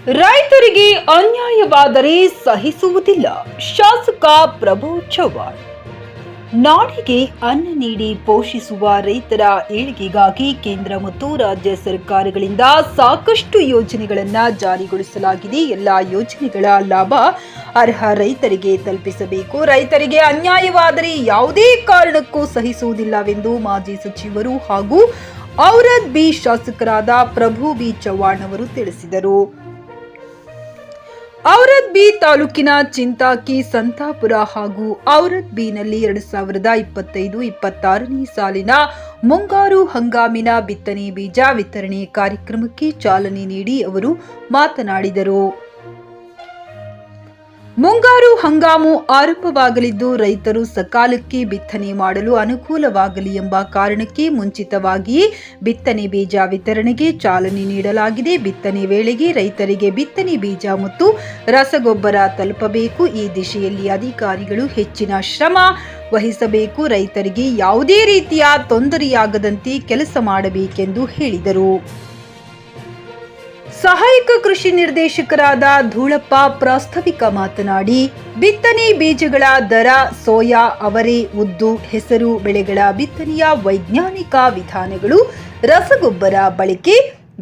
ರೈತರಿಗೆ ಅನ್ಯಾಯವಾದರೆ ಸಹಿಸುವುದಿಲ್ಲ. ಶಾಸಕ ಪ್ರಭು ಚವ್ಹಾಣ್. ನಾಡಿಗೆ ಅನ್ನ ನೀಡಿ ಪೋಷಿಸುವ ರೈತರ ಏಳಿಗೆಗಾಗಿ ಕೇಂದ್ರ ಮತ್ತು ರಾಜ್ಯ ಸರ್ಕಾರಗಳಿಂದ ಸಾಕಷ್ಟು ಯೋಜನೆಗಳನ್ನು ಜಾರಿಗೊಳಿಸಲಾಗಿದೆ. ಎಲ್ಲ ಯೋಜನೆಗಳ ಲಾಭ ಅರ್ಹ ರೈತರಿಗೆ ತಲುಪಿಸಬೇಕು. ರೈತರಿಗೆ ಅನ್ಯಾಯವಾದರೆ ಯಾವುದೇ ಕಾರಣಕ್ಕೂ ಸಹಿಸುವುದಿಲ್ಲವೆಂದು ಮಾಜಿ ಸಚಿವರು ಹಾಗೂ ಔರಾದ್ ಬಿ ಶಾಸಕರಾದ ಪ್ರಭು ಬಿ ಚವ್ಹಾಣ್ ಅವರು ತಿಳಿಸಿದರು. ಔರಾದ್ ಬಿ ತಾಲೂಕಿನ ಚಿಂತಾಕಿ, ಸಂತಾಪುರ ಹಾಗೂ ಔರಾದ್ ಬಿನಲ್ಲಿ 2025-26ನೇ ಸಾಲಿನ ಮುಂಗಾರು ಹಂಗಾಮಿನ ಬಿತ್ತನೆ ಬೀಜ ವಿತರಣೆ ಕಾರ್ಯಕ್ರಮಕ್ಕೆ ಚಾಲನೆ ನೀಡಿ ಅವರು ಮಾತನಾಡಿದರು. ಮುಂಗಾರು ಹಂಗಾಮು ಆರಂಭವಾಗಲಿದ್ದು ರೈತರು ಸಕಾಲಕ್ಕೆ ಬಿತ್ತನೆ ಮಾಡಲು ಅನುಕೂಲವಾಗಲಿ ಎಂಬ ಕಾರಣಕ್ಕೆ ಮುಂಚಿತವಾಗಿಯೇ ಬಿತ್ತನೆ ಬೀಜ ವಿತರಣೆಗೆ ಚಾಲನೆ ನೀಡಲಾಗಿದೆ. ಬಿತ್ತನೆ ವೇಳೆಗೆ ರೈತರಿಗೆ ಬಿತ್ತನೆ ಬೀಜ ಮತ್ತು ರಸಗೊಬ್ಬರ ತಲುಪಬೇಕು. ಈ ದಿಶೆಯಲ್ಲಿ ಅಧಿಕಾರಿಗಳು ಹೆಚ್ಚಿನ ಶ್ರಮ ವಹಿಸಬೇಕು. ರೈತರಿಗೆ ಯಾವುದೇ ರೀತಿಯ ತೊಂದರೆಯಾಗದಂತೆ ಕೆಲಸ ಮಾಡಬೇಕೆಂದು ಹೇಳಿದರು. ಸಹಾಯಕ ಕೃಷಿ ನಿರ್ದೇಶಕರಾದ ಧೂಳಪ್ಪ ಪ್ರಾಸ್ತಾವಿಕ ಮಾತನಾಡಿ, ಬಿತ್ತನೆ ಬೀಜಗಳ ದರ, ಸೋಯಾ, ಅವರೆ, ಉದ್ದು, ಹೆಸರು ಬೆಳೆಗಳ ಬಿತ್ತನೆಯ ವೈಜ್ಞಾನಿಕ ವಿಧಾನಗಳು, ರಸಗೊಬ್ಬರ ಬಳಕೆ,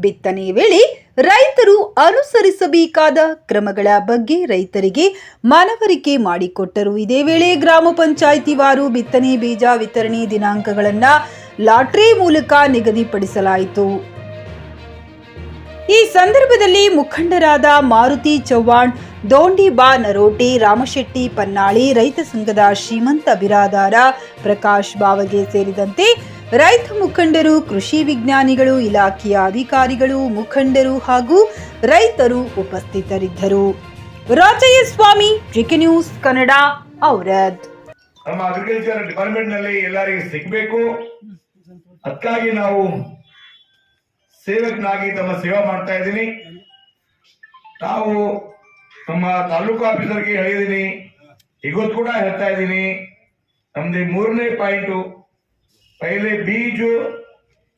ಬಿತ್ತನೆ ವೇಳೆ ರೈತರು ಅನುಸರಿಸಬೇಕಾದ ಕ್ರಮಗಳ ಬಗ್ಗೆ ರೈತರಿಗೆ ಮನವರಿಕೆ ಮಾಡಿಕೊಟ್ಟರು. ಇದೇ ವೇಳೆ ಗ್ರಾಮ ಪಂಚಾಯಿತಿ ವಾರು ಬಿತ್ತನೆ ಬೀಜ ವಿತರಣೆ ದಿನಾಂಕಗಳನ್ನು ಲಾಟರಿ ಮೂಲಕ ನಿಗದಿಪಡಿಸಲಾಯಿತು. ಈ ಸಂದರ್ಭದಲ್ಲಿ ಮುಖಂಡರಾದ ಮಾರುತಿ ಚವ್ಹಾಣ್, ದೋಂಡಿಬಾ ನರೋಟೆ, ರಾಮಶೆಟ್ಟಿ ಪನ್ನಾಳಿ, ರೈತ ಸಂಘದ ಶ್ರೀಮಂತ ಬಿರಾದಾರ, ಪ್ರಕಾಶ್ ಬಾವಗೆ ಸೇರಿದಂತೆ ರೈತ ಮುಖಂಡರು, ಕೃಷಿ ವಿಜ್ಞಾನಿಗಳು, ಇಲಾಖೆಯ ಅಧಿಕಾರಿಗಳು, ಮುಖಂಡರು ಹಾಗೂ ರೈತರು ಉಪಸ್ಥಿತರಿದ್ದರು. ರಾಜಯ್ಯ ಸ್ವಾಮಿ, ಜಿಕೆ ನ್ಯೂಸ್ ಕನ್ನಡ, ಔರಾದ್. ನಮ್ಮ ಅಗ್ರಿಕಲ್ಚರ್ ಡಿಪಾರ್ಟ್ಮೆಂಟ್ ನಲ್ಲಿ ಎಲ್ಲರಿಗೂ ಸಿಗಬೇಕು. ಅದಕ್ಕಾಗಿ ನಾವು ಸೇವಕನಾಗಿ ತಮ್ಮ ಸೇವಾ ಮಾಡ್ತಾ ಇದ್ದೀನಿ. ನಾವು ನಮ್ಮ ತಾಲೂಕು ಆಫೀಸರ್ಗೆ ಹೇಳಿದ್ದೀನಿ, ಇವತ್ತು ಕೂಡ ಹೇಳ್ತಾ ಇದ್ದೀನಿ. ನಮ್ದು 3ನೇ ಪಾಯಿಂಟು, ಪೈಲೆ ಬೀಜ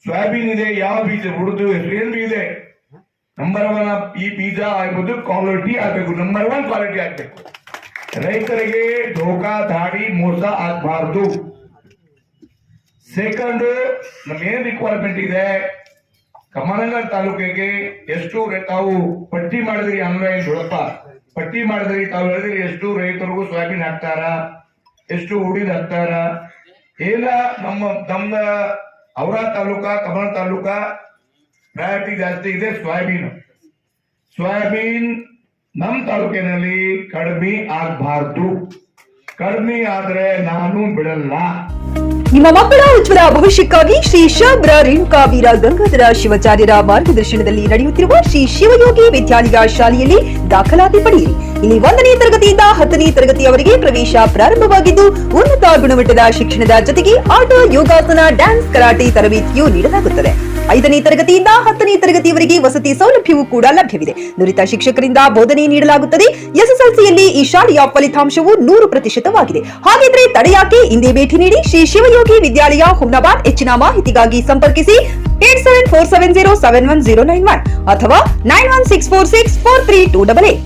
ಸೋಯಾಬೀನ್ ಇದೆ, ಯಾವ ಬೀಜ ಹುಡುದು ಏನ್ ಬೀಜ ಇದೆ, ನಂಬರ್ 1 ಈ ಬೀಜ ಆಗ್ಬೋದು, ಕ್ವಾಲಿಟಿ ಆಗ್ಬೇಕು, ನಂಬರ್ 1 ಕ್ವಾಲಿಟಿ ಆಗ್ಬೇಕು. ರೈತರಿಗೆ ಧೋಕಾ ಧಾಡಿ ಮೋಸ ಆಗಬಾರ್ದು. ಸೆಕೆಂಡ್, ನಮ್ಗೇನ್ ರಿಕ್ವೈರ್ಮೆಂಟ್ ಇದೆ, ಕಮಲನಗರ ತಾಲೂಕಿಗೆ ಎಷ್ಟು ತಾವು ಪಟ್ಟಿ ಮಾಡಿದ್ರಿ, ಅನ್ವಯ ದೊಡ್ಡಪ್ಪ ಪಟ್ಟಿ ಮಾಡಿದ್ರಿ, ತಾವು ಹೇಳಿದ್ರಿ ಎಷ್ಟು ರೈತರಿಗೂ ಸೋಯಾಬೀನ್ ಹಾಕ್ತಾರ, ಎಷ್ಟು ಉಡಿದ್ ಹಾಕ್ತಾರ. ಏನ ನಮ್ಮ ಔರಾದ್ ತಾಲೂಕ, ಕಮಲ ತಾಲೂಕ ಪ್ರಯಾರಿಟಿ ಜಾಸ್ತಿ ಇದೆ ಸೋಯಾಬೀನ್ ನಮ್ಮ ತಾಲೂಕಿನಲ್ಲಿ ಕಡಿಮೆ ಆಗಬಾರ್ದು. ಕಡಿಮೆ ಆದ್ರೆ ನಾನು ಬಿಡಲ್ಲ. ನಿಮ್ಮ ಮಕ್ಕಳ ಉಜ್ವಲ ಭವಿಷ್ಯಕ್ಕಾಗಿ ಶ್ರೀ ಶಾಬ್ರ ರೇಣುಕಾ ವೀರ ಗಂಗಾಧರ ಶಿವಾಚಾರ್ಯರ ಮಾರ್ಗದರ್ಶನದಲ್ಲಿ ನಡೆಯುತ್ತಿರುವ ಶ್ರೀ ಶಿವಯೋಗಿ ವಿದ್ಯಾಲಯ ಶಾಲೆಯಲ್ಲಿ ದಾಖಲಾತಿ ಪಡೆಯಿರಿ. ಇಲ್ಲಿ 1ನೇ ತರಗತಿಯಿಂದ 10ನೇ ತರಗತಿಯವರೆಗೆ ಪ್ರವೇಶ ಪ್ರಾರಂಭವಾಗಿದ್ದು ಉನ್ನತ ಗುಣಮಟ್ಟದ ಶಿಕ್ಷಣದ ಜೊತೆಗೆ ಆಟ, ಯೋಗಾಸನ, ಡ್ಯಾನ್ಸ್, ಕರಾಟೆ ತರಬೇತಿಯೂ ನೀಡಲಾಗುತ್ತದೆ. 5ನೇ ತರಗತಿಯಿಂದ 10ನೇ ತರಗತಿಯವರೆಗೆ ವಸತಿ ಸೌಲಭ್ಯವೂ ಕೂಡ ಲಭ್ಯವಿದೆ. ನುರಿತ ಶಿಕ್ಷಕರಿಂದ ಬೋಧನೆ ನೀಡಲಾಗುತ್ತದೆ. ಎಸ್ಎಸ್ಎಲ್ಸಿಯಲ್ಲಿ ಈ ಶಾಲೆಯ ಫಲಿತಾಂಶವು 100%ವಾಗಿದೆ. ಹಾಗಿದ್ರೆ ತಡೆಯಾಕೆ, ಇಂದೇ ಭೇಟಿ ನೀಡಿ ಶ್ರೀ ಶಿವಯೋಗಿ ವಿದ್ಯಾಲಯ, ಹುಮ್ನಾಬಾದ್. ಹೆಚ್ಚಿನ ಮಾಹಿತಿಗಾಗಿ ಸಂಪರ್ಕಿಸಿ 8747071091 ಅಥವಾ 9164643288.